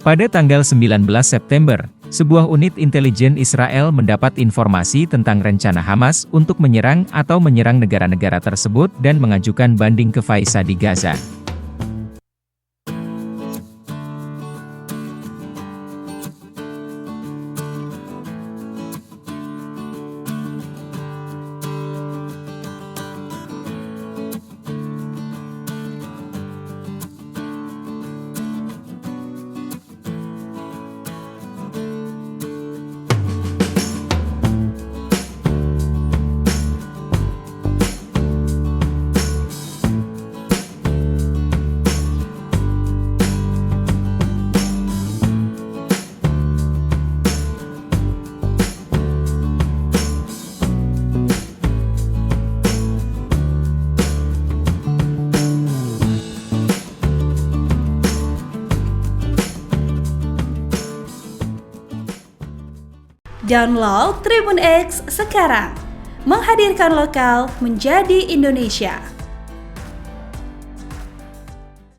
Pada tanggal 19 September, sebuah unit intelijen Israel mendapat informasi tentang rencana Hamas untuk menyerang negara-negara tersebut dan mengajukan banding ke Faisal di Gaza. Download Tribun X sekarang, menghadirkan lokal menjadi Indonesia.